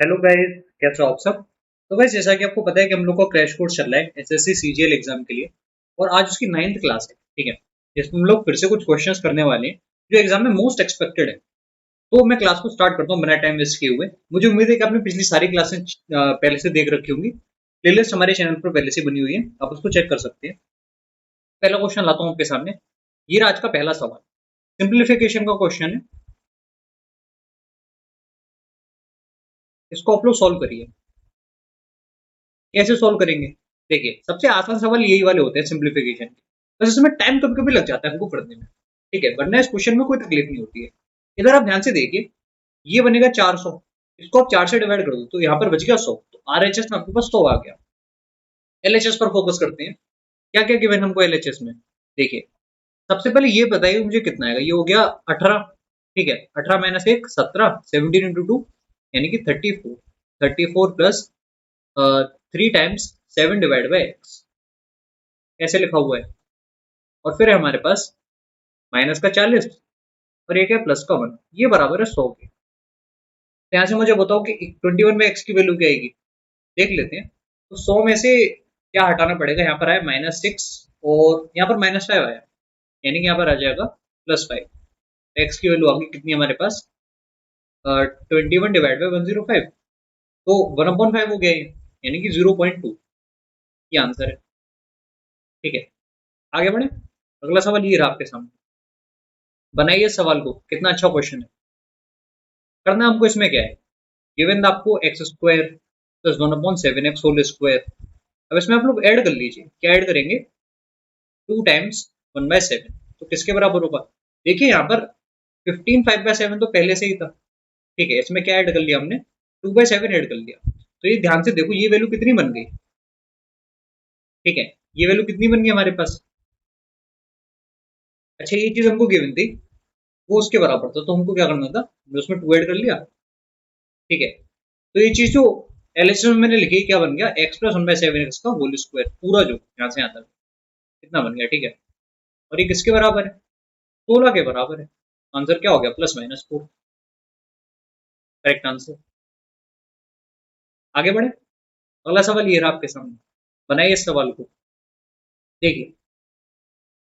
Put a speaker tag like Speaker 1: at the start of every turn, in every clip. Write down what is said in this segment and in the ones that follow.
Speaker 1: Hello guys, कैसे हो आप सब। तो गाइस, जैसा कि आपको पता है कि हम लोग का क्रैश कोर्स चल रहा है एसएससी सीजीएल एग्जाम के लिए। और आज उसकी 9th क्लास है, ठीक है। जिसमें हम लोग फिर से कुछ क्वेश्चंस करने वाले हैं जो एग्जाम में मोस्ट एक्सपेक्टेड है। तो मैं क्लास को स्टार्ट करता हूँ बिना टाइम वेस्ट किए हुए। मुझे उम्मीद है कि आपने पिछली सारी क्लासें पहले से देख रखी होंगी। प्लेलिस्ट हमारे चैनल पर पहले से बनी हुई है, आप उसको चेक कर सकते हैं। पहला क्वेश्चन लाता हूँ आपके सामने। ये रहा आज का पहला सवाल। सिंप्लीफिकेशन का क्वेश्चन है। इसको आप लोग सॉल्व करिए। कैसे सॉल्व करेंगे? देखिए, सबसे आसान सवाल यही वाले होते हैं सिंप्लीफिकेशन के। बस इसमें टाइम कभी कभी लग जाता है हमको करने में, ठीक है, वरना इस क्वेश्चन में कोई तकलीफ नहीं होती है। इधर आप ध्यान से देखिए, ये बनेगा 400। इसको आप 4 से डिवाइड कर दो तो यहाँ पर बच गया 100। तो आरएचएस में आपके पास 100 आ गया। एलएचएस पर फोकस करते हैं। क्या क्या गिवन हमको एलएचएस में? देखिए, सबसे पहले ये बताइए मुझे कितना आएगा। ये हो गया 18, ठीक है। 18 माइनस 1 17, 17 इंटू 2 यानी कि 34। 34 plus 3 times 7 divide by x, ऐसे लिखा हुआ है। और फिर है हमारे पास माइनस का 40 और एक है प्लस का 1, ये बराबर है 100 के। तो यहाँ से मुझे बताओ कि 21 में एक्स की वैल्यू क्या आएगी। देख लेते हैं। तो 100 में से क्या हटाना पड़ेगा? यहाँ पर आया -6 और यहाँ पर -5 आया, यानी कि यहाँ पर आ जाएगा +5। एक्स की वैल्यू आ गई कितनी हमारे पास? 21 डिवाइड बाई 105। तो 1/5 हो गया ये, यानी कि 0.2। ये आंसर है, ठीक है। आगे बढ़े। अगला सवाल ये रहा आपके सामने। बनाइए सवाल को, कितना अच्छा क्वेश्चन है। करना हमको इसमें क्या है? गिवन आपको X square plus 1/7 X whole square. अब इसमें आप लोग ऐड कर लीजिए। क्या ऐड करेंगे? 2 टाइम्स 1/7। तो किसके बराबर होगा? देखिए यहाँ पर 15 5/7 तो पहले से ही था, ठीक है। इसमें क्या ऐड कर लिया हमने? 2/7 ऐड कर लिया। तो ये ध्यान से देखो, ये वैल्यू कितनी बन गई, ठीक है। ये वैल्यू कितनी बन गई हमारे पास? अच्छा, ये चीज हमको गिवन थी, वो उसके बराबर था, तो हमको क्या करना था? हमने उसमें 2 ऐड कर लिया, ठीक है। तो ये चीज जो एलएचएस में मैंने लिखी, क्या बन गया? एक्स प्लस 1/7 एक्स का होल स्क्वायर, पूरा जो यहाँ से यहाँ तक कितना बन गया, ठीक है। और ये किसके बराबर है? 16 के बराबर है। आंसर क्या हो गया? +-4, करेक्ट आंसर। आगे बढ़े। अगला सवाल ये रहा आपके सामने। बनाइए इस सवाल को। देखिए,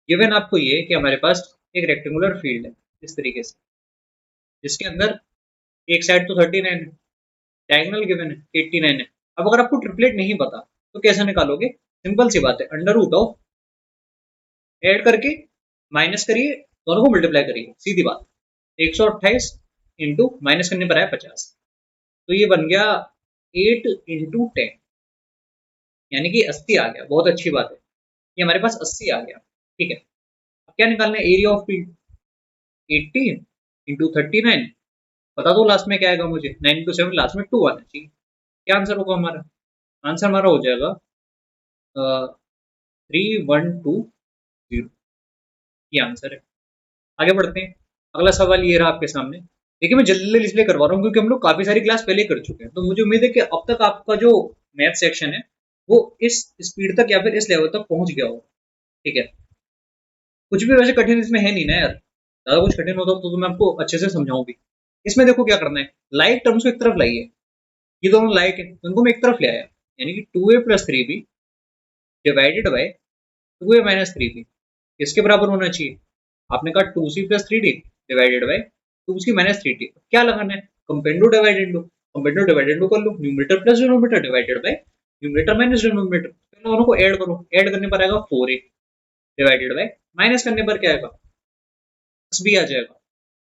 Speaker 1: गिवन आपको ये कि हमारे पास एक रेक्टेंगुलर फील्ड है इस तरीके से, जिसके अंदर एक साइड तो 39 है, डायगोनल गिवन है 89 है। अब अगर आपको ट्रिपलेट नहीं पता तो कैसे निकालोगे? सिंपल सी बात है, अंडर रूट ऑफ ऐड करके माइनस करिए, दोनों को मल्टीप्लाई करिए, सीधी बात। 128 इंटू माइनस करने पर आया 50। तो ये बन गया 8 इंटू 10, यानी कि 80 आ गया। बहुत अच्छी बात है, ये हमारे पास 80 आ गया, ठीक है। अब क्या निकालना है? Area of field. 18 इंटू 39, बता दो लास्ट में क्या आएगा मुझे? 9 इंटू 7, लास्ट में 2 आना चाहिए। क्या आंसर होगा हमारा? आंसर हमारा हो जाएगा 3120। ये आंसर है। आगे बढ़ते हैं। अगला सवाल ये रहा आपके सामने। देखिए, मैं जल्दी जल्दी इसलिए करवा रहा हूँ क्योंकि हम लोग काफी सारी क्लास पहले कर चुके हैं, तो मुझे उम्मीद है कि अब तक आपका जो मैथ सेक्शन है वो इस स्पीड तक या फिर इस लेवल तक पहुंच गया होगा, ठीक है। कुछ भी वैसे कठिन इसमें है नहीं ना यार। ज्यादा कुछ कठिन होता तो मैं आपको अच्छे से समझाऊं भी। इसमें देखो क्या करना है, लाइक टर्म्स को एक तरफ लाइए। ये दोनों लाइक है, उनको मैं एक तरफ ले आया, यानी कि 2a+3b डिवाइडेड बाय 2a-3b किसके बराबर होना चाहिए? आपने कहा 2c+3d डिवाइडेड बाय 2c-3d। क्या लगाना है? कंपेंडो डिवाइडेंडो। कंपेंडो डिवाइडेंडो कर लो, numerator plus denominator divided by numerator minus denominator. दोनों को ऐड करो, ऐड करने पर आएगा 4a डिवाइडेड बाय, माइनस करने पर क्या आएगा? 6b आ जाएगा,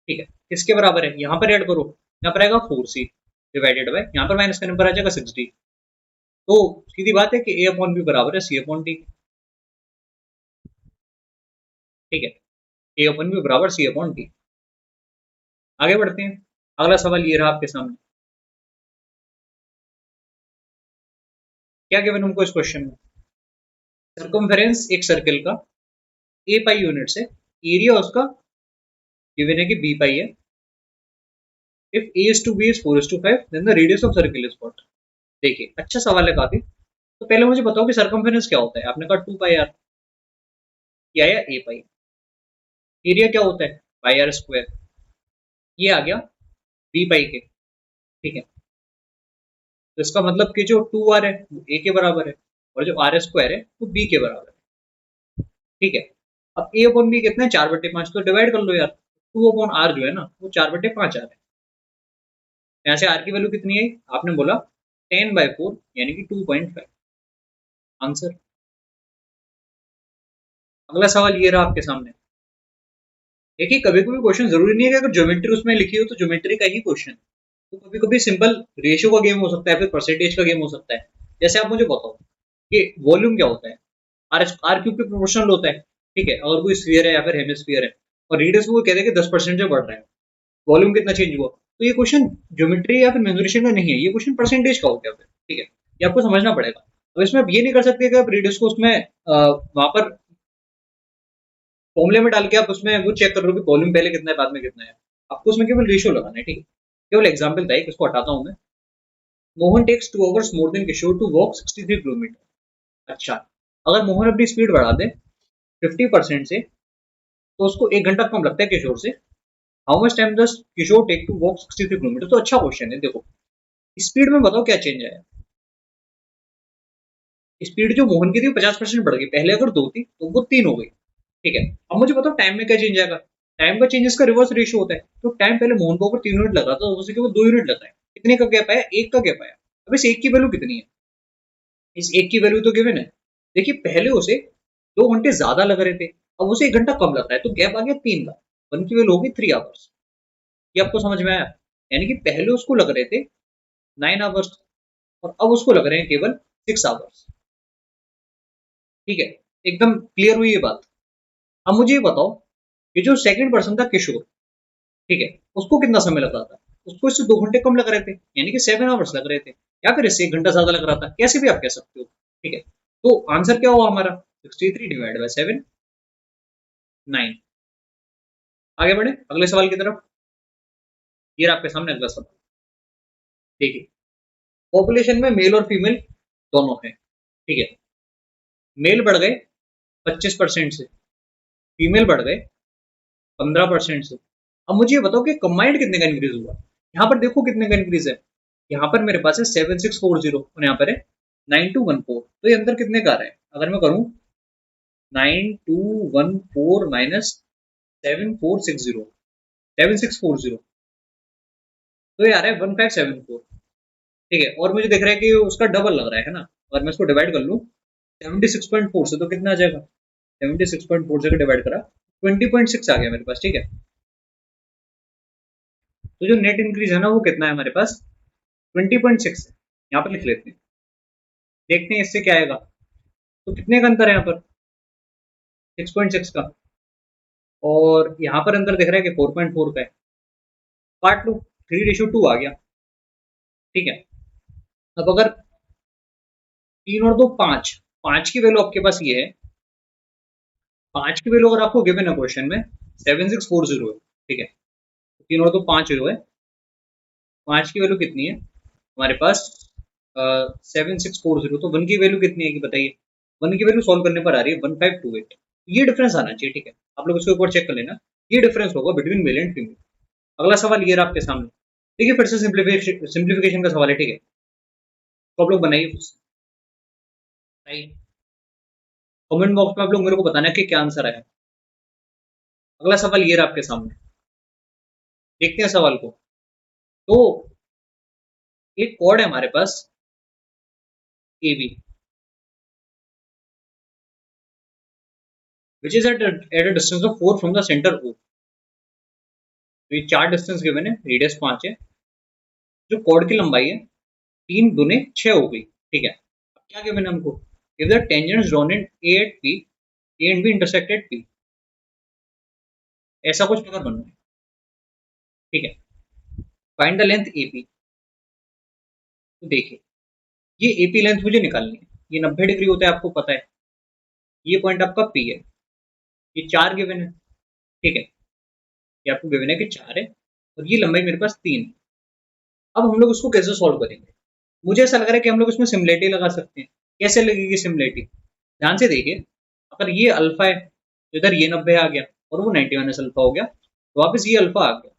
Speaker 1: ठीक है। किसके बराबर है? यहाँ पर ऐड करो, यहाँ पर आएगा 4c डिवाइडेड बाय, यहाँ पर माइनस करने पर आ जाएगा 6d। तो सीधी बात है कि a अपॉन b बराबर है c अपॉन d, ठीक है। a अपॉन b बराबर c अपॉन d। आगे बढ़ते हैं। अगला सवाल ये रहा आपके सामने। क्या गिवन हमको इस क्वेश्चन में? सर्कमफेरेंस एक सर्कल का a पाई यूनिट से, एरिया उसका गिवन है कि b पाई है। If a is to b is 4:5 then the radius of circle is what? देखिए, अच्छा सवाल है काफी। तो पहले मुझे बताओ कि सर्कमफेरेंस क्या होता है। आपने कहा 2 पाई आर, ये आया a पाई। एरिया क्या होता है? पाई आर स्क्वायर। ये आ गया b पाई के, ठीक है। तो इसका मतलब कि जो 2r है वो a के बराबर है और जो r स्क्वायर है वो b के बराबर है। ठीक है, अब a अपॉन b कितना है 4/5, तो डिवाइड कर लो यार। 2 अपॉन r जो है ना वो 4/5 आ रहा है। यहाँ से r की वैल्यू कितनी है आपने बोला 10/4 यानी कि 2.5 आंसर। अगला सवाल ये रहा आपके सामने। देखिए कभी कभी क्वेश्चन जरूरी नहीं है कि अगर ज्योमेट्री उसमें लिखी हो तो ज्योमेट्री का ही क्वेश्चन, तो कभी कभी सिंपल रेशियो का गेम हो सकता है, फिर परसेंटेज का गेम हो सकता है। जैसे आप मुझे बताओ कि वॉल्यूम क्या होता है, आर क्यूब के प्रोपोर्शनल होता है। ठीक है, अगर कोई स्फीयर है या फिर हेमिस्फीयर है और रेडियस को कहते हैं कि 10% से बढ़ रहा है, वॉल्यूम कितना चेंज हुआ, तो ये क्वेश्चन ज्योमेट्री या फिर मेंसुरेशन का नहीं है, ये क्वेश्चन परसेंटेज का हो गया फिर। ठीक है, ये आपको समझना पड़ेगा। अब इसमें आप ये नहीं कर सकते कि आप रेडियस को उसमें वहां पर फॉर्मूले में डाल के आप उसमें वो चेक कर लो कि वॉल्यूम पहले कितना है बाद में कितना है। आपको उसमें केवल रेशियो लगाना है। ठीक है, केवल एग्जाम्पल था, इसको हटाता हूँ मैं। Mohan takes 2 hours more than Kishore to walk 63 kilometre. अच्छा, अगर मोहन अपनी स्पीड बढ़ा दे 50% से तो उसको 1 घंटा कम लगता है किशोर से। How much time does Kishore take to walk 63 kilometre. तो अच्छा क्वेश्चन है। देखो स्पीड में बताओ क्या चेंज आया। स्पीड जो मोहन की थी 50% बढ़ गई, पहले अगर 2 थी तो वो 3 हो गई। ठीक है, अब मुझे बताओ टाइम में क्या चेंज आएगा। टाइम का चेंज इसका रिवर्स रेशियो होता है। तो टाइम पहले मोहन को अगर 3 यूनिट लग रहा था तो उसी के वो 2 यूनिट लग रहा है। कितने का गैप आया, 1 का गैप आया। अब इस 1 की वैल्यू कितनी है, इस 1 की वैल्यू तो गिवन है। देखिए पहले उसे 2 घंटे ज्यादा लग रहे थे, अब उसे 1 घंटा कम लग रहा है, तो गैप आ गया 3 का। वन की वैल्यू होगी 3 आवर्स। ये आपको समझ में आया। यानी कि पहले उसको लग रहे थे 9 आवर्स और अब उसको लग रहे हैं केवल 6 आवर्स। ठीक है, एकदम क्लियर हुई ये बात। अब मुझे ये बताओ कि जो सेकंड पर्सन था किशोर, ठीक है, उसको कितना समय लग रहा था। उसको इससे 2 घंटे कम लग रहे थे, यानी कि 7 आवर्स लग रहे थे, या फिर इससे 1 घंटा ज्यादा लग रहा था, कैसे भी आप कह सकते हो। ठीक है, तो आंसर क्या हुआ हमारा 63 डिवाइड बाय 7, 9। आगे बढ़े अगले सवाल की तरफ। ये रहा आपके सामने अगला सवाल। देखिए पॉपुलेशन में मेल और फीमेल दोनों है। ठीक है, मेल बढ़ गए 25% से, फीमेल बढ़ गए 15% से। अब मुझे ये बताओ कि कंबाइंड कितने का इंक्रीज हुआ। यहाँ पर देखो कितने का इंक्रीज है। यहाँ पर मेरे पास है 7640 और यहाँ पर है 9214। तो ये अंतर कितने का आ रहा है, अगर मैं करूँ 9214 माइनस 7460 7640, तो ये आ रहा है 1574। ठीक है, और मुझे दिख रहा है कि उसका डबल लग रहा है ना। अगर मैं इसको डिवाइड कर लूँ 76.4 से तो कितना आ जाएगा, 76.4 से डिवाइड करा 20.6 आ गया मेरे पास। ठीक है, तो जो नेट इंक्रीज है ना वो कितना है हमारे पास 20.6 है। यहाँ पर लिख लेते हैं, देखते हैं इससे क्या आएगा। तो कितने का अंतर है यहाँ पर 6.6 का, और यहाँ पर अंतर दिख रहा है कि 4.4 का है। काट लो, 3:2 आ गया। ठीक है, अब अगर 3 और 2 5, 5 की वैल्यू आपके पास ये है। 5 की वैल्यू अगर आपको गिवन है क्वेश्चन में 7640 है। ठीक है, 3 और 2 5 है। 5 की वैल्यू कितनी है हमारे पास 7640, तो 1 की वैल्यू कितनी है कि बताइए। 1 की वैल्यू सॉल्व करने पर आ रही है 1528। ये डिफरेंस आना चाहिए। ठीक है, आप लोग इसको एक बार चेक कर लेना, ये डिफरेंस होगा बिटवीन मेल एंड फीमेल। अगला सवाल ये रहा आपके सामने। देखिए फिर से सिंप्लीफिकेशन का सवाल है। ठीक है, तो आप लोग बनाइए फिर से, कमेंट बॉक्स में आप लोग मेरे को बताना कि क्या आंसर आया। अगला सवाल ये रहा आपके सामने, देखते हैं सवाल को। तो एक कॉर्ड है हमारे पास A B, which is at a distance of 4 from the centre O. तो ये 4 डिस्टेंस गिवन है, रेडियस 5 है। जो कॉर्ड की लंबाई है 3 दूने 6 हो गई। ठीक है, अब क्या गिवन है हमको, if the tangents drawn in A at P, A and B intersect at P, ऐसा कुछ फिगर बनना है। ठीक है, find the length A P. तो देखिए ये ए पी लेंथ मुझे निकालनी है, ये 90 डिग्री होता है आपको पता है। ये पॉइंट आपका पी है, ये 4 गिवन है। ठीक है, ये आपको गिवन है कि 4 है और ये लंबाई मेरे पास 3 है। अब हम लोग उसको कैसे सॉल्व करेंगे। मुझे ऐसा लग रहा है कि हम लोग इसमें सिमिलरिटी लगा सकते हैं। कैसे लगेगी सिमिलरिटी, ध्यान से देखिए। अगर ये अल्फा है तो इधर ये 90 आ गया और वो 90 माइनस अल्फा हो गया, तो वापस ये अल्फा आ गया।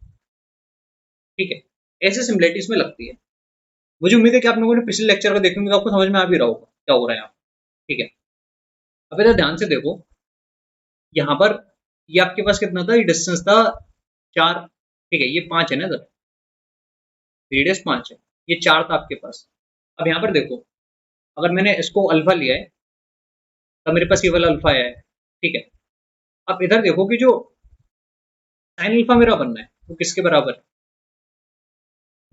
Speaker 1: ठीक है, ऐसे सिमिलरिटी इसमें लगती है। मुझे उम्मीद है कि आप लोगों ने पिछले लेक्चर को देखेंगे तो आपको समझ में आ भी रहा होगा क्या हो रहा है यहाँ, ठीक है। अब इधर ध्यान से देखो, यहाँ पर ये आपके पास कितना था, ये डिस्टेंस था 4, ठीक है, ये 5 है ना इधर, रेडियस 5 है, ये 4 था आपके पास। अब यहाँ पर देखो, अगर मैंने इसको अल्फा लिया है तब मेरे पास ये वाला अल्फा है, ठीक है। अब इधर देखो कि जो साइन अल्फा मेरा बनना है वो किसके बराबर है,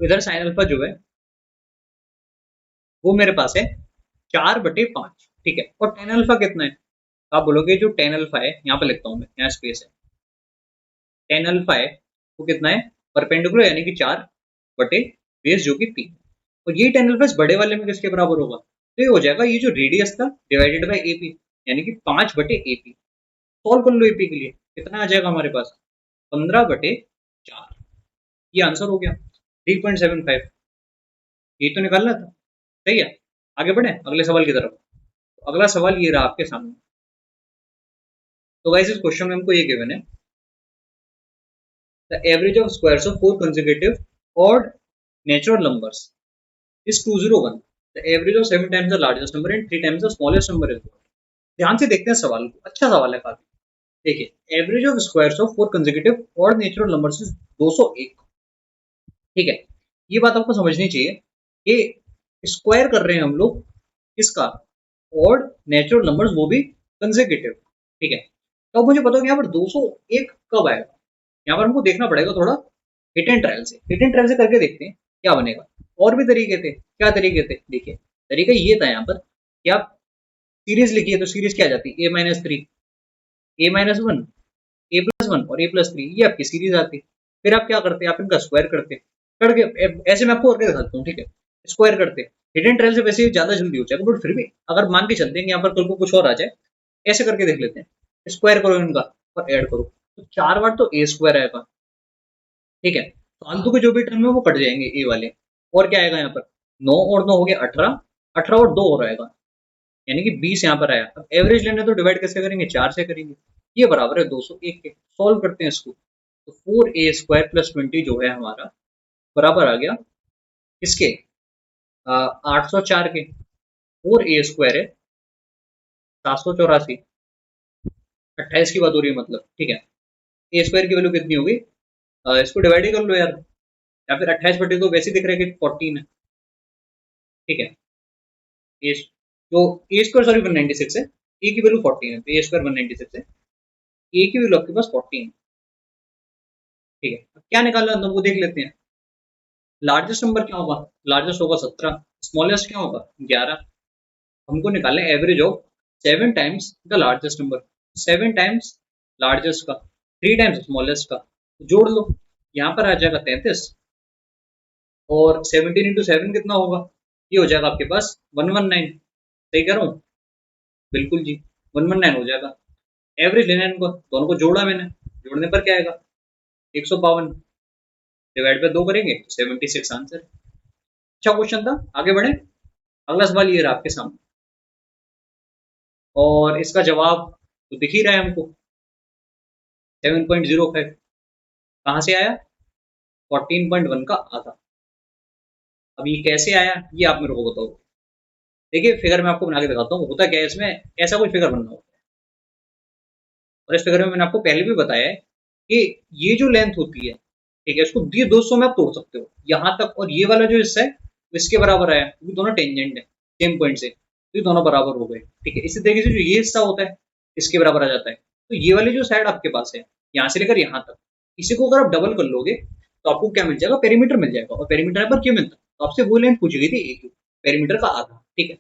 Speaker 1: तो इधर साइन अल्फा जो है वो मेरे पास है 4/5, ठीक है। और टेन अल्फा कितना है, तो आप बोलोगे जो टेन अल्फा है, यहाँ पे लिखता हूँ मैं, यहाँ स्पेस है, टेन अल्फा है वो कितना है, परपेंडिकुलर यानी कि 4/बेस जो कि 3, और ये टेन अल्फा इस बड़े वाले में किसके बराबर होगा, तो ये हो जाएगा ये जो रेडियस था डिवाइडेड बाई एपी, यानी कि 5/AP। सॉल्व कर लो एपी के लिए, कितना आ जाएगा हमारे पास, 15/4, ये आंसर हो गया 3.75, ये तो निकालना था, सही है। आगे बढ़े अगले सवाल की तरफ। तो अगला सवाल ये रहा आपके सामने। तो गाइस इस क्वेश्चन में हमको ये गिवन है, the average of squares of 4 consecutive odd natural numbers is 201, the average of 7 times the largest number and 3 times the smallest number is. ध्यान से देखते हैं सवाल को, अच्छा सवाल है काफी। देखिए, average of squares of 4 consecutive odd natural numbers is 201, ठीक है। ये बात आपको समझनी चाहिए कि स्क्वायर कर रहे हैं हम लोग किसका, ऑड नेचुरल नंबर्स, वो भी कंसेक्यूटिव, ठीक है। तो अब मुझे बताओ यहाँ पर 201 कब आएगा, यहाँ पर हमको देखना पड़ेगा थोड़ा हिट एंड ट्रायल से, हिट एंड ट्रायल से करके देखते हैं क्या बनेगा। और भी तरीके थे, क्या तरीके थे, देखिए तरीका ये था यहाँ पर कि आप सीरीज लिखिए तो सीरीज क्या आ जाती है, a-3, a-1, a+1 और a+3, ये आपकी सीरीज आती। फिर आप क्या करते, आप इनका स्क्वायर करते, करके ऐसे मैं आपको करके दिखाता हूँ, ठीक है। स्क्वायर करते, हिडन ट्रायल से वैसे ज्यादा जल्दी हो जाएगा, बट फिर भी अगर मान के चलते हैं कि यहाँ पर कल को कुछ और आ जाए, ऐसे करके देख लेते हैं। स्क्वायर करो इनका और ऐड करो, तो 4 बार तो ए स्क्वायर आएगा, ठीक है। फालतू के जो भी टर्म है वो कट जाएंगे ए वाले, और क्या आएगा यहाँ पर, 9 और 9 हो गया 18, 18 और 2 और आएगा, यानी कि 20 यहाँ पर आया। अब एवरेज लेने तो डिवाइड कैसे करेंगे, 4 से करेंगे, ये बराबर है 201 के। सॉल्व करते हैं इसको, तो 4a² + 20 जो है हमारा बराबर आ गया किसके, 804 के। 4a² है 784, 28 की बात हो रही है मतलब, ठीक है। ए स्क्वायर की वैल्यू कितनी होगी, इसको डिवाइड ही कर लो यार, या फिर 28/2 तो वैसे दिख रहा है कि 14 है, ठीक है। ए तो ए स्क्वायर सॉरी 196 है, ए की वैल्यू 14 है, तो ए स्क्वायर 196 है, ए की वैल्यू आपके पास 14 है, ठीक है। अब क्या निकालना है वो देख लेते हैं। लार्जेस्ट नंबर क्या होगा, लार्जेस्ट होगा 17, स्मॉलेस्ट क्या होगा 11। हमको निकालना है average of 7 times the largest number, 7 times largest का, 3 टाइम्स स्मॉलेस्ट का, तो जोड़ लो, यहाँ पर आ जाएगा 33, और 17 इंटू 7 कितना होगा, ये हो जाएगा आपके पास 119, सही कह रहा हूँ, बिल्कुल जी 119 हो जाएगा। एवरेज लेना है इनको, दोनों को जोड़ा मैंने, जोड़ने पर क्या आएगा 152, डिवाइड बाय 2 करेंगे तो 76 आंसर। अच्छा क्वेश्चन था, आगे बढ़े। अगला सवाल ये रहा आपके सामने, और इसका जवाब तो दिख ही रहा है हमको, 7.05 कहाँ से आया, 14.1 का आधा। अब ये कैसे आया ये आप मेरे को बताओ। देखिए फिगर मैं आपको बना के दिखाता हूँ, होता क्या है इसमें, ऐसा कुछ फिगर बनना होता है, और इस फिगर में मैंने आपको पहले भी बताया है कि ये जो लेंथ होती है, ठीक है, इसको ये 200 में आप तोड़ सकते हो यहाँ तक, और ये वाला जो हिस्सा है इसके बराबर आया, क्योंकि दोनों टेंजेंट है सेम पॉइंट से, तो ये दोनों बराबर हो गए, ठीक है। इसी तरीके से जो ये हिस्सा होता है इसके बराबर आ जाता है, तो ये वाली जो साइड आपके पास है यहाँ से लेकर यहाँ तक, इसी को अगर आप डबल कर लोगे तो आपको क्या मिल जाएगा, पेरीमीटर मिल जाएगा, और पेरीमीटर पर क्यों मिलता है, तो आपसे वो लेंथ पूछी गई थी एक पेरीमीटर का आधा, ठीक है।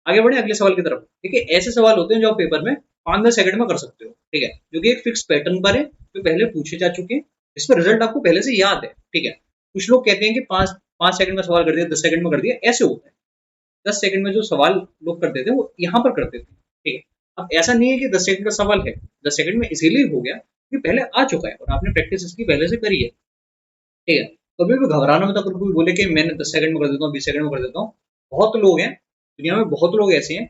Speaker 1: आगे बढ़े अगले सवाल की तरफ। ठीक है, ऐसे सवाल होते हैं जो आप पेपर में 5-10 सेकंड में कर सकते हो, ठीक है, जो कि एक फिक्स पैटर्न पर है, जो पहले पूछे जा चुके हैं, इसमें रिजल्ट आपको पहले से याद है, ठीक है। कुछ लोग कहते हैं कि 5 सेकंड में सवाल कर दिया, 10 सेकंड में कर दिया, ऐसे होता है। 10 सेकंड में जो सवाल लोग कर देते हैं वो यहाँ पर करते थे, ठीक है। अब ऐसा नहीं है कि 10 सेकंड का सवाल है 10 सेकंड में इसीलिए हो गया कि पहले आ चुका है और आपने प्रैक्टिस इसकी पहले से करी है, ठीक है। कभी भी घबराना मत, अगर कोई बोले कि मैंने 10 सेकंड में कर देता हूँ, 20 सेकंड में कर देता हूँ, बहुत लोग हैं दुनिया में, बहुत लोग ऐसे हैं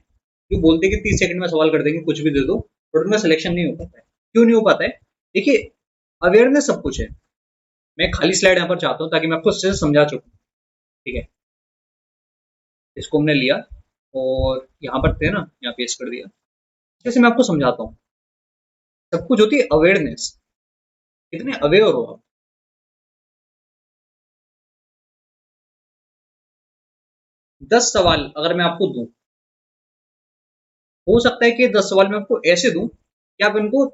Speaker 1: जो बोलते हैं कि 30 सेकंड में सवाल कर देंगे, कुछ भी दे दो, बट उनका सिलेक्शन नहीं हो पाता है। क्यों नहीं हो पाता है, देखिए अवेयरनेस सब कुछ है। मैं खाली स्लाइड यहाँ पर चाहता हूँ ताकि मैं आपको अच्छे से समझा चुकूँ, ठीक है। इसको हमने लिया और यहाँ पर थे ना, यहाँ पेस्ट कर दिया। जैसे मैं आपको समझाता हूँ, सब कुछ होती है अवेयरनेस, कितने अवेयर हो आप। 10 सवाल अगर मैं आपको दूं, हो सकता है कि 10 सवाल मैं आपको ऐसे दूं कि आप इनको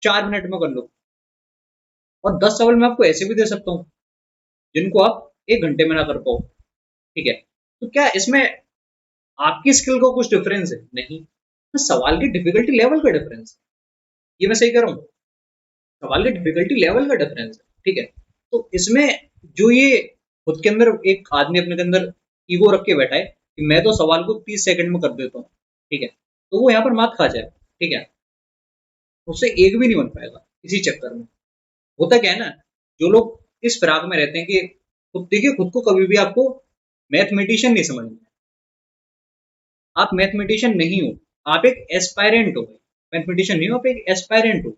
Speaker 1: 4 मिनट में कर लो, और 10 सवाल मैं आपको ऐसे भी दे सकता हूँ जिनको आप 1 घंटे में ना कर पाओ। ठीक है, तो क्या इसमें आपकी स्किल का कुछ डिफरेंस है? नहीं, तो सवाल की डिफिकल्टी लेवल का डिफरेंस है। ये मैं सही कर रहा हूँ? सवाल की डिफिकल्टी लेवल का डिफरेंस है। ठीक है, तो इसमें जो ये खुद के अंदर एक आदमी अपने के अंदर ईगो रख के बैठा है कि मैं तो सवाल को 30 सेकंड में कर देता हूँ, ठीक है, तो वो यहाँ पर मात खा जाए। ठीक है, उससे एक भी नहीं बन पाएगा इसी चक्कर में। होता क्या है ना, जो लोग इस फिराक में रहते हैं कि खुद देखिए, खुद को कभी भी आपको मैथमेटिशियन नहीं समझना। आप मैथमेटिशियन नहीं हो, आप एक एस्पायरेंट हो। मैथमेटिशियन नहीं हो, आप एक एस्पायरेंट हो।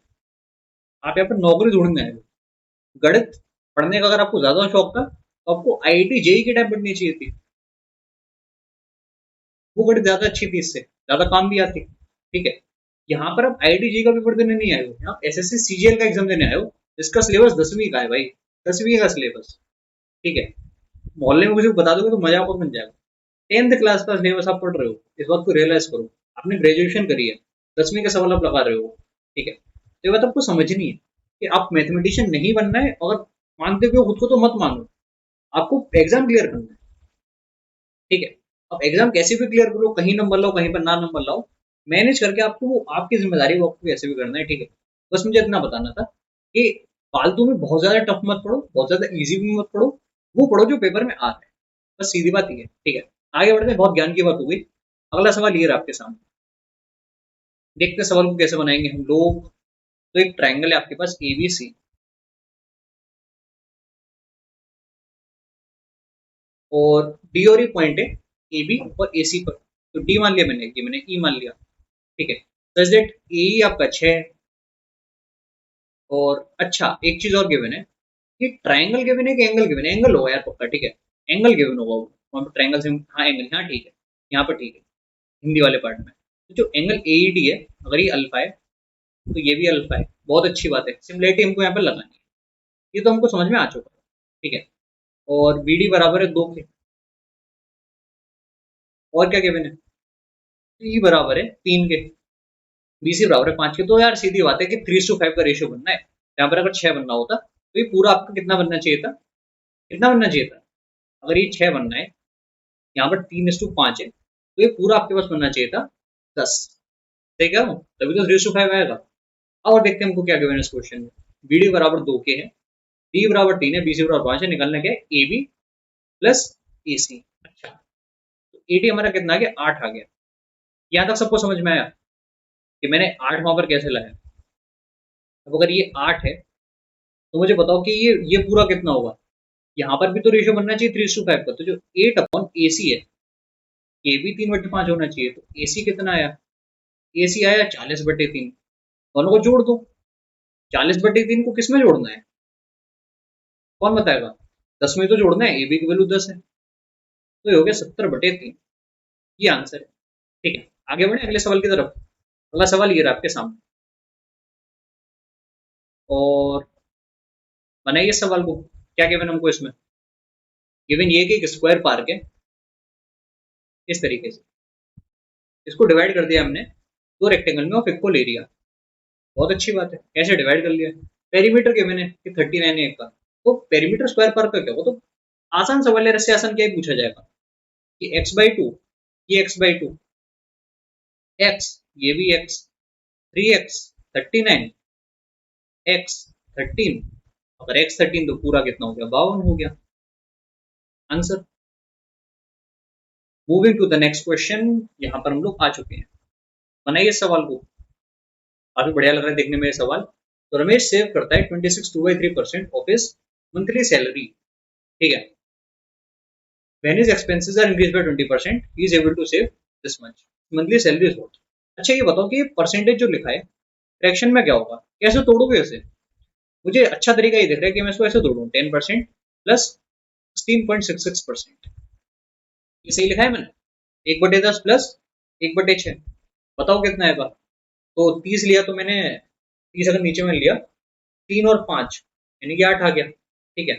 Speaker 1: आप यहाँ पर नौकरी ढूंढने आए हो। गणित पढ़ने का अगर आपको ज्यादा शौक था तो आपको आईआईटी जेई की टाइप पढ़नी चाहिए थी। वो गणित ज्यादा अच्छी थी, इससे ज्यादा काम भी आती। ठीक है, यहाँ पर आप आईआईटी जेई का पेपर देने नहीं आए हो, यहाँ एसएससी सीजीएल का एग्जाम देने आए हो, जिसका सिलेबस 10वीं का है भाई, 10वीं का सिलेबस। ठीक है, मोहल्ले में किसी को बता दोगे तो मजाक और बन जाएगा। 10th क्लास का सिलेबस आप पढ़ रहे हो, इस बात को रियलाइज करो। आपने ग्रेजुएशन करी है, 10वीं का सवाल आप लगा रहे हो। ठीक है, तो ये बात आपको समझनी है कि आप मैथमेटिशियन नहीं बनना है, और मानते भी हो खुद को तो मत मानो, आपको एग्जाम क्लियर करना है। ठीक है, अब एग्जाम कैसे भी क्लियर करो, कहीं नंबर लाओ कहीं पर ना नंबर लाओ, मैनेज करके आपको, वो आपकी जिम्मेदारी, वो आपको कैसे भी करना है। ठीक है, बस मुझे इतना बताना था कि फालतू में बहुत ज्यादा टफ मत पढ़ो, बहुत ज्यादा इजी भी मत पढ़ो, वो पढ़ो जो पेपर में आ रहा है। बस सीधी बात ये है। ठीक है, आगे बढ़ते हैं, बहुत ज्ञान की बात हो गई। अगला सवाल ये रहा आपके सामने, देखते हैं सवाल को कैसे बनाएंगे हम लोग। तो एक ट्रायंगल है आपके पास एबीसी, और डी और ई पॉइंट है ए बी और ए सी पर। तो डी मान लिया मैंने, ये मैंने ई मान लिया। ठीक है, सच दैट ए आपका 6, और अच्छा एक चीज और गिवन है कि ट्रायंगल गिवन है कि एंगल गिवन है। एंगल होगा यार पक्का। ठीक है, एंगल गिवन होगा, वहाँ पर ट्रायंगल से, हाँ एंगल, हाँ ठीक है, यहाँ पर ठीक है, हिंदी वाले पार्ट में। तो जो एंगल एईडी है, अगर ये अल्फा है तो ये भी अल्फा है। बहुत अच्छी बात है, सिमिलरिटी हमको यहाँ पर लगानी है, ये तो हमको समझ में आ चुका है। ठीक है, और बी डी बराबर है 2 के, और क्या गिवन है, ई बराबर है 3 के, बी सी बराबर है 5 के। तो यार सीधी बात है कि 3:5 का रेशियो बनना है। यहाँ पर अगर 6 बनना होता तो ये पूरा आपका कितना बनना चाहिए था, कितना बनना चाहिए था, अगर ये 6 बनना है, यहाँ पर 3:5 है, तो ये पूरा आपके पास बनना चाहिए था 10। ठीक है, तभी तो 3:5 आएगा। और देखते हैं हमको क्या गिवन है इस क्वेश्चन में। बी डी बराबर 2 के है, डी बराबर 3 है, बी सी बराबर 5 है, निकालना क्या है, ए बी प्लस ए सी। अच्छा, तो ए डी हमारा कितना आ गया, 8 आ गया। यहाँ तक सबको समझ में आया कि मैंने 8 वहां पर कैसे लाया। अब अगर ये 8 है तो मुझे बताओ कि ये पूरा कितना होगा। यहाँ पर भी तो रेशियो बनना चाहिए 3:5 का, तो जो 8/AC है, ये भी 3/5 होना चाहिए। तो AC कितना आया, AC आया 40/3। दोनों को जोड़ दो, 40/3 को किस में जोड़ना है, कौन बताएगा, 10 में तो जोड़ना है, ए बी की वैल्यू 10 है, तो ये हो गया 70/3। ये आंसर है। ठीक है, आगे बढ़े अगले सवाल की तरफ। अगला सवाल ये रहा आपके सामने, और बनाइए सवाल को। क्या गिवन हमको इसमें, गिवन ये कि एक स्क्वायर पार्क है, इस तरीके से इसको डिवाइड कर दिया हमने 2 रेक्टेंगल में ऑफ इक्वल एरिया। बहुत अच्छी बात है, कैसे डिवाइड कर लिया। पेरीमीटर गिवन है कि 39 है एक का, तो पेरीमीटर स्क्वायर पार्क का क्या होगा, तो आसान सवाल है, इससे आसान क्या ही पूछा जाएगा कि x/2, ये x/2, x, ये भी x, 3x, 39, x 13, अगर x 13 तो पूरा कितना हो गया, 52 हो गया answer. Moving to the next question, यहाँ पर हम लोग आ चुके हैं। बनाइए सवाल को, काफी बढ़िया लग रहा है देखने में ये सवाल। तो रमेश सेव करता है 26.2/3% ऑफ हिज मंथली सैलरी। ठीक है, when his expenses are increased by 20%, he is able to save this much. Monthly salary is what? अच्छा ये बताओ कि ये परसेंटेज जो लिखा है, फ्रैक्शन में क्या होगा, कैसे तोड़ोगे इसे। मुझे अच्छा तरीका ये दिख रहा है कि मैं इसको ऐसे तोड़ूं, 10% प्लस 16.66%। ये सही लिखा है मैंने, 1/10 प्लस 1/6, बताओ कितना आएगा। तो 30 लिया तो मैंने, 30 अगर नीचे में लिया, 3 और 5 यानी कि 8 आ गया, ठीक है।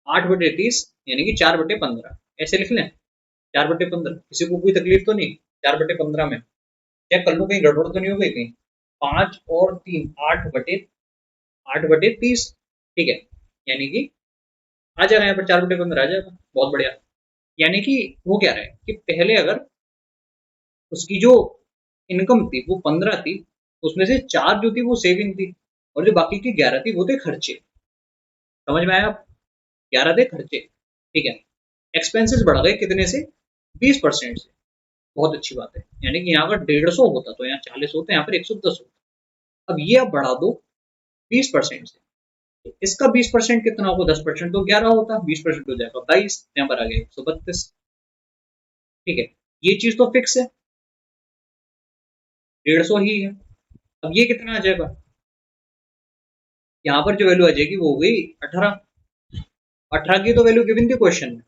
Speaker 1: 8/30 यानी कि 4/15, ऐसे लिख लें। 4/15, किसी को कोई तकलीफ तो नहीं? 4/15 में चेक कर लो कहीं गड़बड़ तो नहीं हो गई कहीं। 5 और 3, 8/30, ठीक है। यानी कि आ जाएगा यहाँ पर 4/15 आ जाएगा, बहुत बढ़िया। यानी कि वो कह रहा है कि पहले अगर उसकी जो इनकम थी वो 15 थी, उसमें से 4 जो थी वो सेविंग थी, और जो बाकी की 11 थी वो थे खर्चे। समझ में आया? 11 थे खर्चे, ठीक है। एक्सपेंसेस बढ़ गए कितने से? 20% से। बहुत अच्छी बात है। यानी कि यहाँ अगर 150 होता तो यहाँ 40 होता, यहाँ पर 110 होता। अब ये आप बढ़ा दो 20% से, तो इसका 20% कितना होगा? 10% तो 11 होता, 20% हो जाएगा 22, यहाँ पर आ गया 132, ठीक है। ये चीज तो फिक्स है, 150 ही है। अब ये कितना आ जाएगा? यहाँ पर जो वैल्यू आ जाएगी वो हो गई 18। 18 की तो वैल्यू गिवन थी क्वेश्चन में,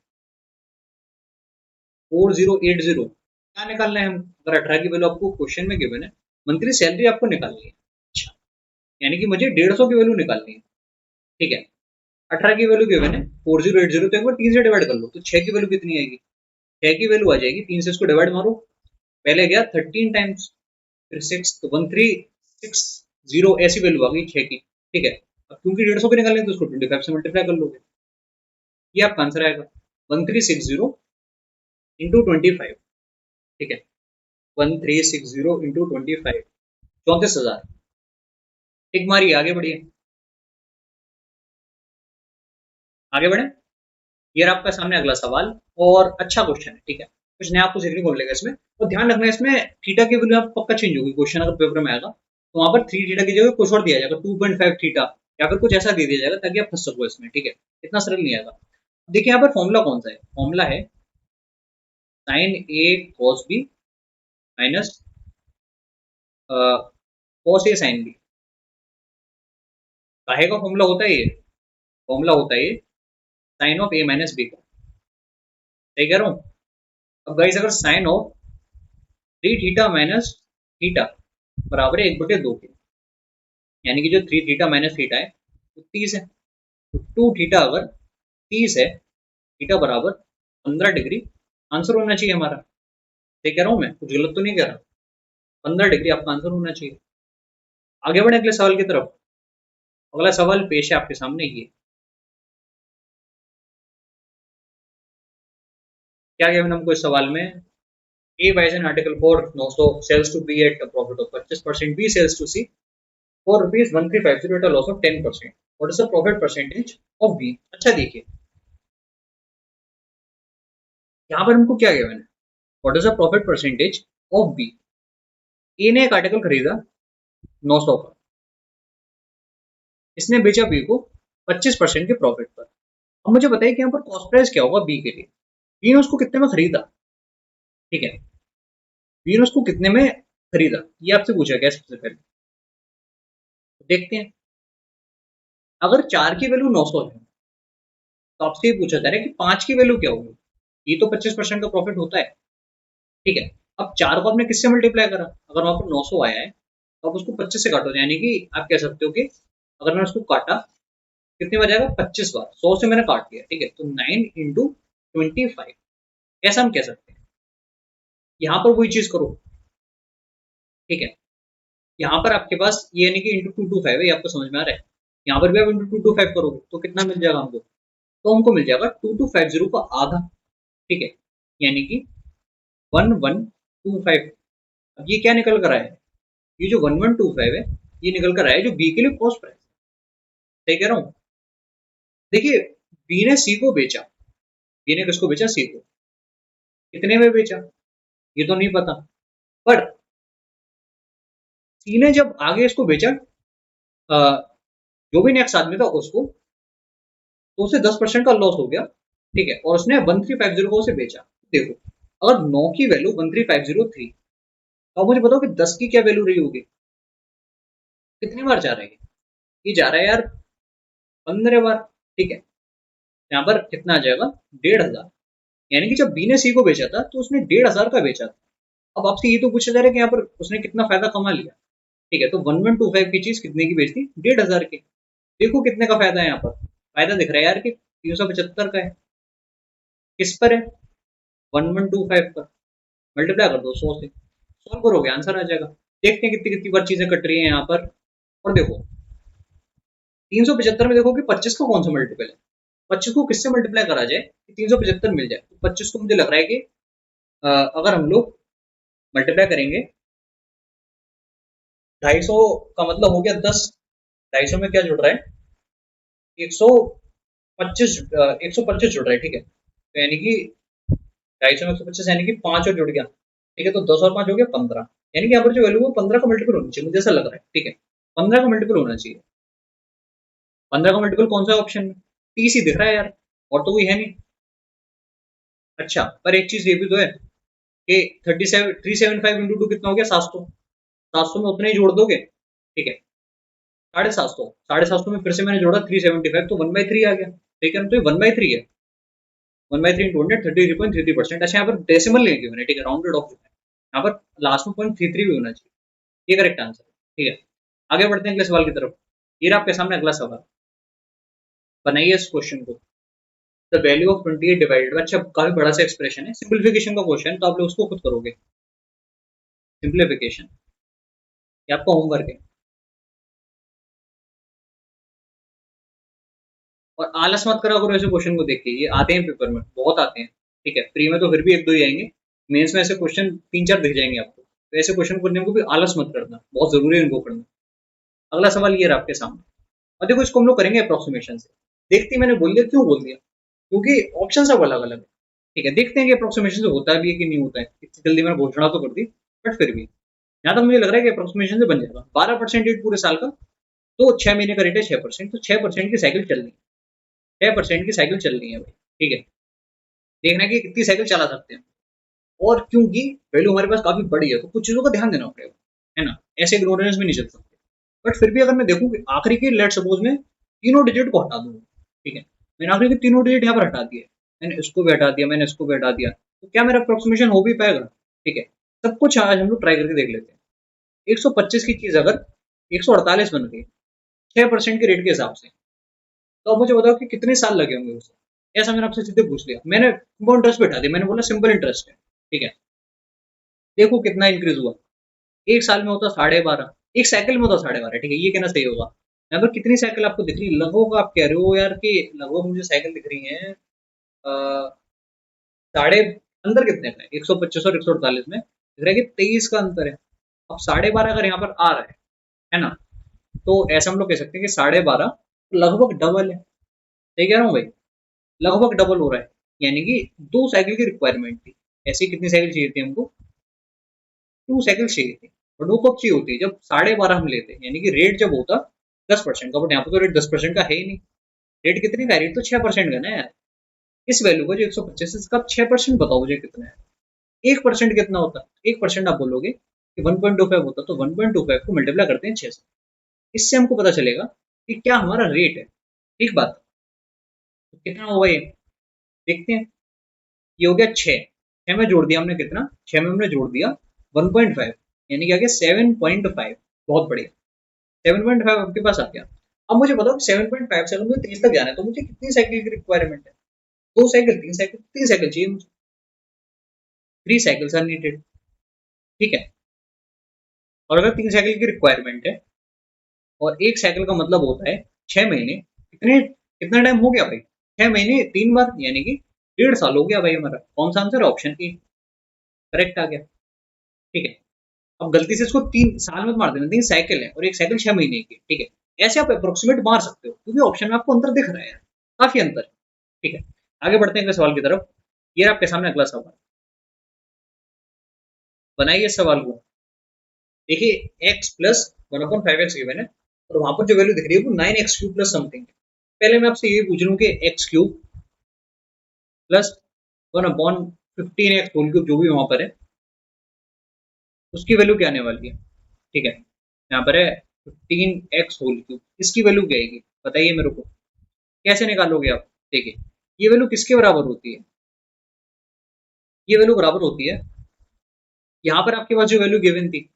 Speaker 1: 4080। क्या निकालना है हम? अगर 18 की वैल्यू आपको क्वेश्चन में गिवन है, मंथली सैलरी आपको निकालनी है, अच्छा, यानी कि मुझे 150 की वैल्यू निकालनी है, ठीक है। 18 की वैल्यू गिवन है 4080, तो एक बार 3 से डिवाइड कर लो, तो 6 की वैल्यू कितनी आएगी? 6 की वैल्यू आ जाएगी, 3 से इसको डिवाइड मारो, पहले गया 13 टाइम्स, फिर 6, तो 1360 ऐसी वैल्यू आ गई 6 की, ठीक है। अब क्योंकि 150 की निकालनी है तो उसको 25 से मल्टीप्लाई कर लोगे, ये आपका आंसर आएगा 1360 इंटू 25, ठीक है। 1360 इंटू 25, 34,000। टिक मारिए, आगे बढ़िए, आगे बढ़े। ये रहा आपका सामने अगला सवाल, और अच्छा क्वेश्चन है, ठीक है। कुछ नया आपको सीखने को मिलेगा इसमें, और ध्यान रखना इसमें थीटा की वैल्यू आप पक्का चेंज होगी, क्वेश्चन अगर पेपर में आएगा तो वहां पर 3 थीटा की जगह कुछ और दिया जाएगा, 2.5 थीटा, या फिर कुछ ऐसा दे दिया जाएगा ताकि आप फंस सको इसमें, ठीक है। इतना सरल नहीं आएगा। देखिए यहाँ पर फॉर्मूला कौन सा है? फॉर्मूला है sign A cos B minus cos A sine B. काहे का फॉर्मूला होता है ये? फॉर्मूला होता है ये sine of A minus B का, सही कह रहा हूँ? अब गाइस अगर sine of 3 theta minus theta बराबर है 1/2 के, यानी कि जो 3 थीटा माइनस थीटा है वो 30 है, तो 2 थीटा अगर 30 है, थीटा बराबर 15 डिग्री आंसर होना चाहिए हमारा। सही कह रहा हूँ मैं? कुछ गलत तो नहीं कह रहा? 15 डिग्री आपका आंसर होना चाहिए। आगे बढ़े अगले सवाल की तरफ। अगला सवाल पेश है आपके सामने, ये क्या गिवन हमको इस सवाल में? A buys an article for 900, sells to B at a profit of 25%, B sells to C for rupees 1350 at a loss of 10%. What is the profit percentage of B? अच्छा देखिए, यहाँ पर हमको क्या गिवन है? What is the profit percentage of B? A ने एक article खरीदा 900 का, इसने बेचा B को 25% के प्रॉफिट पर। अब मुझे बताइए कि यहाँ पर कॉस्ट प्राइस क्या होगा B के लिए? B ने उसको कितने में खरीदा, ठीक है। B ने उसको कितने में खरीदा, ये आपसे पूछा गया सबसे पहले। देखते हैं, अगर 4 की वैल्यू 900 है तो आपसे ये पूछा जा रहा है कि 5 की वैल्यू क्या होगी? ये तो 25% का प्रॉफिट होता है, ठीक है। अब 4 को आपने किससे मल्टीप्लाई करा? अगर वहां पर 900 आया है तो आप उसको 25 से काटो, यानी कि आप कह सकते हो कि अगर मैं उसको काटा कितनी बार जाएगा? 25 बार, 100 से मैंने काट दिया, ठीक है, तो 9 इंटू 25, ऐसा हम कह सकते हैं। यहाँ पर वही चीज करो, ठीक है। यहाँ पर आपके पास ये यानी कि इंटू 225 है, ये आपको समझ में आ रहा है? यहाँ पर भी आप इंटू 225 करोगे तो कितना मिल जाएगा हमको? तो हमको मिल जाएगा 2250 का आधा, ठीक है, यानी कि 1125। अब ये क्या निकल कर आया है? ये जो 1125 है ये निकल कर आया है जो बी के लिए कॉस्ट प्राइस। सही कह रहा हूँ? देखिए, बी ने सी को बेचा, बी ने किसको बेचा? सी को। कितने में बेचा ये तो नहीं पता, पर सी ने जब आगे इसको बेचा, अ, जो भी नेक्स्ट आदमी था उसको, तो उसे 10% का लॉस हो गया, ठीक है, और उसने 1350 को उसे बेचा। देखो, अगर 9 की वैल्यू 1350 थी, तो आप मुझे बताओ कि 10 की क्या वैल्यू रही होगी? कितनी बार जा रहा है ये? जा रहा है यार 15 बार, ठीक है। यहाँ पर कितना आ जाएगा? 1500, यानी कि जब बी ने सी को बेचा था तो उसने 1,500 का बेचा था। अब आपसे ये तो पूछा जा रहा है कि यहाँ पर उसने कितना फायदा कमा लिया। ठीक है, तो 1125 की चीज कितने की बेचती, 1,500 की। देखो कितने का फायदा है यहाँ पर, फायदा दिख रहा है यार कि 375 का है। किस पर है, 1125 पर। मल्टीप्लाई कर दो 100 से, सॉल्व करोगे आंसर आ जाएगा। देखते हैं कितनी कितनी बार चीजें कट रही है यहाँ पर। और देखो 375 में देखो कि 25 का कौन सा मल्टीपल है, 25 को किससे मल्टीप्लाई करा जाए कि 375 मिल जाए। तो 25 को मुझे लग रहा है कि अगर हम लोग मल्टीप्लाई करेंगे 250 का मतलब हो गया 10, 250 में क्या जुड़ रहा है, 125, 125 जुड़ रहा है। ठीक है, तो यानी कि 250 में 125 यानी कि 5 और जुड़ गया। ठीक है, तो 10 और 5 हो गया 15, यानी कि यहाँ पर जो वैल्यू है 15 का मल्टीपल होनी चाहिए, मुझे ऐसा लग रहा है। ठीक है, 15 का मल्टीपल होना चाहिए। 15 का मल्टीपल कौन सा ऑप्शन में, टी सी दिख रहा है यार, और तो कोई है नहीं। अच्छा, पर एक चीज ये भी तो है कि 375 इंटू टू कितना हो गया, 700। 700 में उतने ही जोड़ दोगे। ठीक है, 750, 750 में फिर से मैंने जोड़ा 375, तो 1/3 आ गया। ठीक है, तो ये 1/3 है। 1/3 इंटू 100, 33.33%। अच्छा, यहाँ पर डेसिमल नहीं लिया मैंने, ठीक है, राउंडेड ऑफ। यहाँ पर लास्ट में 0.33 भी होना चाहिए। ये करेक्ट आंसर है। ठीक है, आगे बढ़ते हैं अगले सवाल की तरफ। ये रहा आपके सामने अगला सवाल। बनाइए इस क्वेश्चन को। The value of 28 divided by, अच्छा काफी बड़ा सा एक्सप्रेशन है, सिंपलीफिकेशन का क्वेश्चन, तो आप लोग उसको खुद करोगे। सिंपलीफिकेशन ये आपका होमवर्क है। और आलस मत करा करो ऐसे क्वेश्चन को देख के, ये आते हैं पेपर में, बहुत आते हैं। ठीक है, प्री में तो फिर भी एक दो ही आएंगे, मेंस में ऐसे क्वेश्चन 3-4 दिख जाएंगे आपको। तो ऐसे क्वेश्चन करने को भी आलस मत करना, बहुत जरूरी है इनको करना। अगला सवाल ये रहा आपके सामने। और देखो इसको हम लोग करेंगे अप्रोक्सीमेशन से। देखते ही मैंने बोल दिया, क्यों बोल दिया, क्योंकि ऑप्शन सब अलग अलग है। ठीक है, देखते हैं कि अप्रोक्सीमेशन से होता भी है कि नहीं होता है। इतनी जल्दी मैंने घोषणा तो कर दी, बट फिर भी यहाँ तक मुझे लग रहा है कि अप्रोक्सीमेशन से बन जाएगा। 12% रेट पूरे साल का, तो 6 महीने का रेट है 6%, तो 6% की साइकिल चल रही है, 6% की साइकिल चल रही है भाई। ठीक है, देखना है कि कितनी साइकिल चला सकते हैं। और क्योंकि वैल्यू हमारे पास काफी बड़ी है, तो कुछ चीजों का ध्यान देना पड़ेगा, है ना, ऐसे इग्नोरेंस में नहीं चल सकते। बट फिर भी अगर मैं देखूं कि आखिरी की, लेट सपोज में तीनों डिजिट को हटा दूं। ठीक है, मैंने आखिरी के तीनों डिजिट यहाँ पर हटा दिए, मैंने इसको भी हटा दिया, मैंने इसको भी हटा दिया, तो क्या मेरा अप्रोक्सीमेशन हो भी पाएगा। ठीक है, सब कुछ आज हम लोग ट्राई करके देख लेते हैं। 125 की चीज अगर 148 बन गई 6% के रेट के हिसाब से, तो अब मुझे बताओ कि कितने साल लगे होंगे उसे। ऐसा मैंने आपसे सीधे पूछ लिया, मैंने इंटरेस्ट बैठा दिया, मैंने बोला सिंपल इंटरेस्ट है। ठीक है, देखो कितना इंक्रीज हुआ, एक साल में होता 12.5, एक साइकिल में होता 12.5। ठीक है, ये कहना सही होगा। यहाँ पर कितनी साइकिल आपको दिख रही है, लगभग आप कह रहे हो यार कि लगभग मुझे साइकिल दिख रही है साढ़े, अंदर कितने का है 125 और 148 में, दिख रहा है कि 23 का अंतर है। अब 12.5 अगर यहाँ पर आ रहा है ना, तो ऐसा हम लोग कह सकते हैं कि 12.5 लगभग डबल है। सही कह रहा हूँ भाई, लगभग डबल हो रहा है। यानी कि 2 साइकिल की रिक्वायरमेंट थी। ऐसी कितनी साइकिल चाहिए थी हमको, 2 साइकिल चाहिए थी। और वो कब चाहिए होती है, जब 12.5 हम लेते हैं, यानी कि रेट जब होता 10% का। बट यहाँ पर तो रेट 10% का है ही नहीं, रेट कितने का, रेट तो 6% का ना यार। इस वैल्यू का जो 125 है, इसका 6% बताओ मुझे कितना है। 1% कितना होता है, 1% आप बोलोगे कि 1.25 होता, तो 1.25 को मल्टीप्लाई करते हैं 6 से। इससे हमको पता चलेगा कि क्या हमारा रेट है। ठीक बात, तो कितना होगा ये, देखते हैं। ये हो गया 6, 6 में जोड़ दिया हमने कितना, 6 में हमने जोड़ दिया 1.5, यानी कि आ गया 7.5। बहुत बढ़िया, 7.5 आपके पास आ गया। अब मुझे बताओ 7.5 से अगर मुझे 30 तक जाना है, तो मुझे कितनी साइकिल की रिक्वायरमेंट है, 2 साइकिल, 3 साइकिल, 3 साइकिल चाहिए मुझे, 3 साइकिल्स आर नीडेड। ठीक है, और अगर 3 साइकिल की रिक्वायरमेंट है और एक साइकिल का मतलब होता है 6 महीने, कितना टाइम हो गया भाई, 6 महीने 3 बार, यानी कि 1.5 साल हो गया भाई हमारा। कौन सा आंसर है, ऑप्शन ए करेक्ट आ गया। ठीक है, अब गलती से इसको 3 साल में मार देना, 3 साइकिल है और एक साइकिल 6 महीने की। ठीक है, ऐसे आप अप्रोक्सीमेट मार सकते हो, क्योंकि ऑप्शन में आपको अंतर दिख रहा है यार, काफी अंतर है। ठीक है, आगे बढ़ते हैं अगले सवाल की तरफ। ये आपके सामने अगला सवाल, बनाइए इस सवाल को। देखिए x प्लस 1/5x गिवन है, और वहां पर जो वैल्यू दिख रही है वो 9x³ प्लस समथिंग है। पहले मैं आपसे ये पूछ रहा हूँ कि x³ plus 1/15x whole cube जो भी वहां पर है, उसकी वैल्यू क्या आने वाली है। ठीक है, यहाँ पर है 15x होल क्यूब, इसकी वैल्यू क्या आएगी बताइए मेरे को, कैसे निकालोगे आप। देखिए ये वैल्यू किसके बराबर होती है, ये वैल्यू बराबर होती है, यहाँ पर आपके पास जो वैल्यू गिवन थी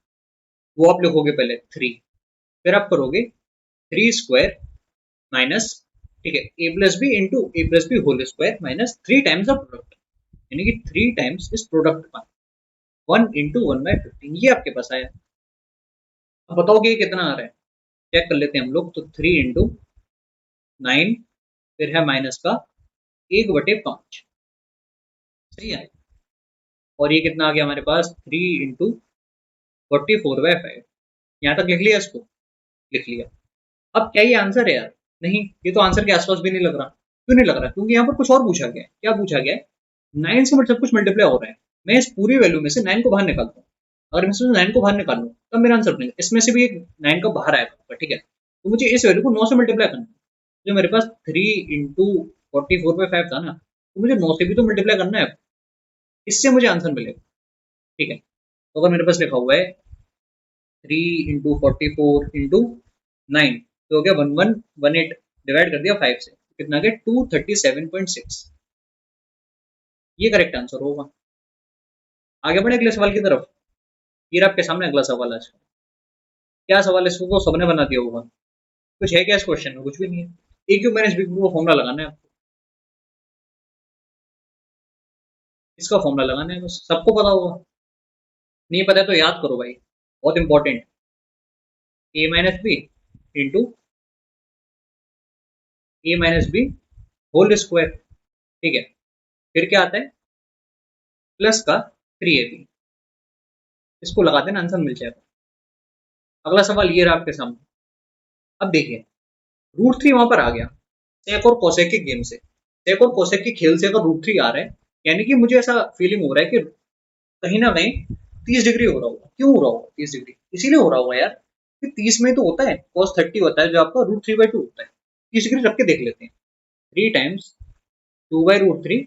Speaker 1: वो आप लिखोगे पहले 3, फिर आप करोगे 3 स्क्वायर माइनस, ठीक है, A plus B into A plus B whole square minus 3 times the product, यानी कि 3 टाइम्स इस प्रोडक्ट का 1 इंटू 1/15, ये आपके पास आया। अब बताओ कि ये कितना आ रहा है, चेक कर लेते हैं हम लोग। तो 3 इंटू 9, फिर है माइनस का 1/5, सही है। और ये कितना आ गया हमारे पास, 3 इंटू 44/5, यहाँ तक लिख लिया इसको, लिख लिया। अब क्या ये आंसर है यार? नहीं, ये तो आंसर के आसपास भी नहीं लग रहा। क्यों नहीं लग रहा? क्योंकि यहाँ पर कुछ और पूछा गया है। क्या पूछा गया है? 9 से सब कुछ मल्टीप्लाई हो रहा है, मैं इस पूरी वैल्यू में से 9 को बाहर निकालता हूँ। अगर मैं इसमें 9 को बाहर निकालूँ तब मेरा आंसर बनेगा। इसमें से भी एक 9 का बाहर आएगा, ठीक है। तो मुझे इस वैल्यू को 9 से मल्टीप्लाई करना है। जो मेरे पास 3 इंटू 44/5 था ना, तो मुझे 9 से भी तो मल्टीप्लाई करना है, इससे मुझे आंसर मिलेगा, ठीक है। तो अगर मेरे पास लिखा हुआ है 3 इंटू 44 इंटू 9, तो हो गया 1118, डिवाइड कर दिया 5 से, कितना गया 237.6, ये करेक्ट आंसर होगा। आगे बढ़े अगले सवाल की तरफ। ये आपके सामने अगला सवाल है। क्या सवाल है? इसको सबने बना दिया होगा। कुछ है क्या इस क्वेश्चन में? कुछ भी नहीं है। ए क्यू माइनस बी क्यू का फॉर्मूला लगाना है आपको, इसका फॉर्मूला लगाना है, बस सबको पता होगा। नहीं पता है तो याद करो भाई, बहुत इंपॉर्टेंट। ए माइनस बी इंटू ए माइनस बी होल स्क्वायर, ठीक है। फिर क्या आता है? प्लस का 3ab, इसको लगा देना, आंसर मिल जाएगा। अगला सवाल ये रहा आपके सामने। अब देखिए, √3 वहां पर आ गया सेक और कोसेक के गेम से, सेक और कोसेक के खेल से अगर √3 आ रहा है, यानी कि मुझे ऐसा फीलिंग हो रहा है कि कहीं ना कहीं 30 डिग्री हो रहा होगा। क्यों हो रहा होगा 30 डिग्री? इसीलिए हो रहा होगा यार कि 30 में तो होता है cos 30 होता है, जो आपका √3/2 होता है। 30 डिग्री रख के देख लेते हैं। 3 टाइम्स 2/√3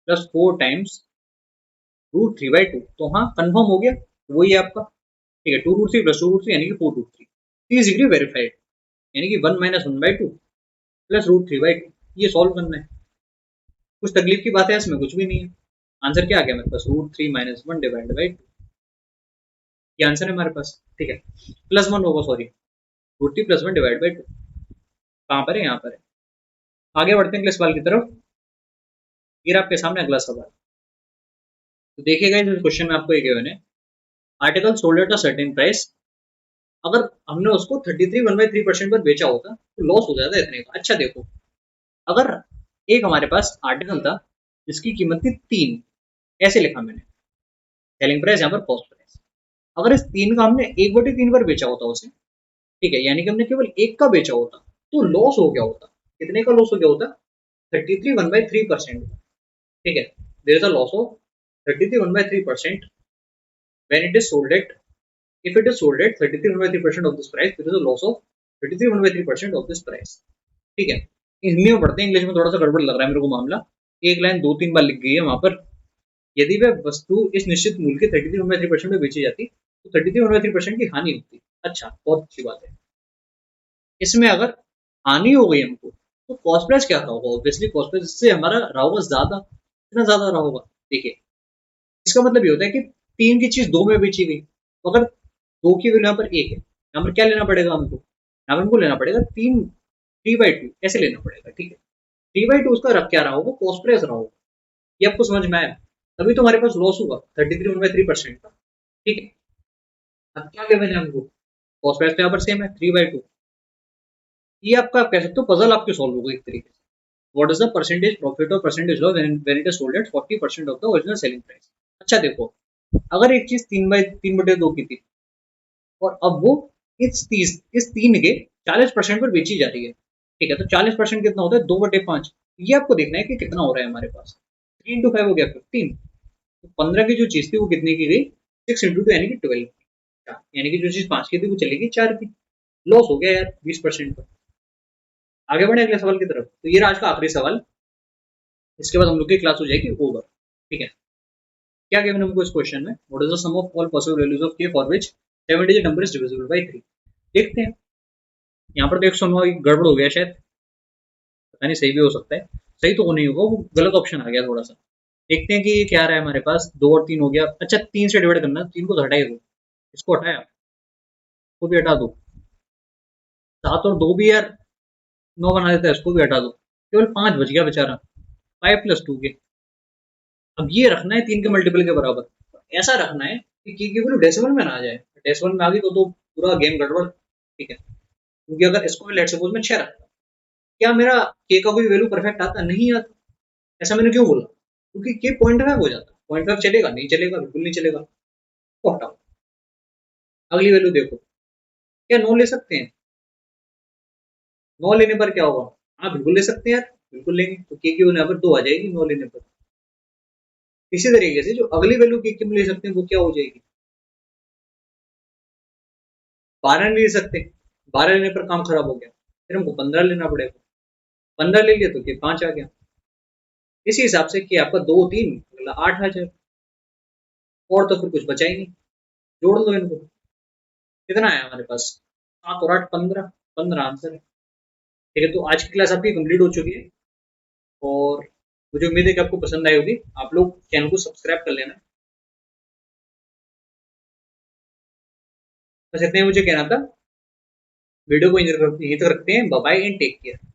Speaker 1: प्लस 4 टाइम्स √3/2, तो हाँ कन्फर्म हो गया, वही है आपका, ठीक है। 2√3 प्लस 2√3 यानी कि 4√3, 30 डिग्री वेरीफाइड, यानी कि 1 - 1/2 प्लस √3/2, ये सॉल्व करना है। कुछ तकलीफ की बात है इसमें? कुछ भी नहीं है। आंसर क्या आ गया मेरे पास? √3 - 1/2, ये आंसर है हमारे पास, ठीक है। +1 होगा, सॉरी, √3 + 1/2, कहाँ पर है? यहाँ पर है। आगे बढ़ते हैं अगले सवाल की तरफ। ये आपके सामने अगला सवाल। तो देखिएगा इस क्वेश्चन में आपको ये गिवन है, article sold at a certain price, अगर हमने उसको 33 1/3% पर बेचा होता तो लॉस हो जाता इतने का। अच्छा देखो, अगर एक हमारे पास आर्टिकल था जिसकी कीमत थी 3, ऐसे लिखा मैंने, सेलिंग प्राइस यहाँ पर कॉस्ट प्राइस। अगर इस 3 का हमने 1/3 पर बेचा होता उसे, ठीक है, यानी कि हमने केवल एक का बेचा होता, तो लॉस हो गया होता। कितने का लॉस हो गया होता? 33 1/3%, ठीक है। There is a loss of 33 1/3% when it is sold at, if it is sold at 33 1/3% of this price, there is a loss of 33 1/3% of this price, ठीक है। हिंदी में पढ़ते हैं, इंग्लिश में थोड़ा सा गड़बड़ लग रहा है मेरे को मामला। एक लाइन 2 3 बार लिख गई है वहां पर, यदि वह वस्तु इस निश्चित मूल्य के 33 1/3% में बेची जाती तो 33 1/3% की हानि होती। अच्छा, बहुत अच्छी बात है। इसमें अगर हानि हो गई हमको, तो कॉस्ट प्राइस क्या रहा होगा? ऑब्वियसली कॉस्ट प्राइस से हमारा रहा होगा ज्यादा। कितना ज्यादा रहा होगा? देखिए, इसका मतलब ये होता है कि 3 की चीज 2 में बेची गई, तो अगर 2 की वैल्यू यहाँ पर 1 है, यहाँ पर क्या लेना पड़ेगा हमको? यहाँ पर हमको लेना पड़ेगा 3/2, ऐसे लेना पड़ेगा, ठीक है। 3/2 उसका रख क्या रहा होगा? कॉस्ट प्राइस रहा होगा। ये आपको समझ में आया? तभी तो हमारे पास लॉस होगा 33 1/3% का, ठीक है। अब क्या लेवल है हमको? कॉस्ट प्राइस तो यहाँ पर सेम है 3/2। ये आपका आप कह सकते हो पजल आपके सॉल्व होगा एक तरीके से। What is the percentage profit और percentage loss when it is sold at 40% of the original selling price? अच्छा देखो, अगर एक चीज 3/2 की थी और अब वो इस 3 के 40% पर बेची जा रही है, ठीक है, तो 40% कितना होता है? 2/5। ये आपको देखना है कि कितना हो रहा है हमारे पास। 3 × 5 हो गया 15, तो 15 की जो चीज थी वो कितने की गई? 6 × 2 यानी कि 12, यानी कि जो चीज 5 की थी वो चलेगी 4 की। लॉस हो गया यार 20% पर। आगे बढ़े अगले सवाल की तरफ। तो ये रहा आज का आखिरी सवाल, इसके बाद हम लोग की क्लास हो जाएगी ओवर, ठीक है। क्या गिवन हमको इस क्वेश्चन में? What is the sum of all possible values of k for which 7 digit number is divisible by 3? देखते हैं। यहाँ पर तो 109 गड़बड़ हो गया शायद, पता नहीं, सही भी हो सकता है। सही तो नहीं होगा, वो गलत ऑप्शन आ गया थोड़ा सा। देखते हैं कि ये क्या रहा है हमारे पास। 2 और 3 हो गया। अच्छा 3 से डिवाइड करना, 3 को तो हटा ही दो, इसको हटाया, इसको भी हटा दो। 7 और 2 भी यार 9 बना देता है, इसको भी हटा दो। केवल 5 बच गया बेचारा। 5 प्लस 2 के। अब ये रखना है 3 के मल्टीपल के बराबर। ऐसा रखना है कि की वैल्यू डेसिमल में ना आ जाए। डेसिमल में आ गई तो पूरा गेम गड़बड़। ठीक है, क्योंकि अगर इसको लेट सपोज में 6 रखता, क्या मेरा के का कोई वैल्यू परफेक्ट आता? नहीं आता। ऐसा मैंने क्यों बोला? क्योंकि के पॉइंट फाइव हो जाता। पॉइंट फाइव चलेगा? नहीं चलेगा, बिल्कुल नहीं चलेगा। तो हटाओ। अगली वैल्यू देखो, क्या 9 ले सकते हैं? 9 लेने पर क्या होगा? हाँ बिल्कुल ले सकते हैं यार, बिल्कुल लेंगे। तो के की वैल्यू यहाँ पर 2 आ जाएगी 9 लेने पर। इसी तरीके से जो अगली वैल्यू के में ले सकते हैं वो क्या हो जाएगी? 12 नहीं ले सकते। 12 लेने पर काम खराब हो गया, फिर हमको 15 लेना पड़ेगा। 15 ले लिया तो के 5 आ गया। इसी हिसाब से कि आपका 2 3 मतलब 8 आ जाए। और तो फिर कुछ बचा ही नहीं। जोड़ लो इनको। कितना आया हमारे पास? 7 और 8 15। 15 आंसर है। ठीक है, तो आज की क्लास आपकी कंप्लीट हो चुकी है। और मुझे उम्मीद है कि आपको पसंद आई होगी। आप लोग चैनल को सब्सक्राइब कर लेना। बस इतने ही मुझे कहना था। वीडियो को यहीं तक रखते हैं। Bye bye and take care.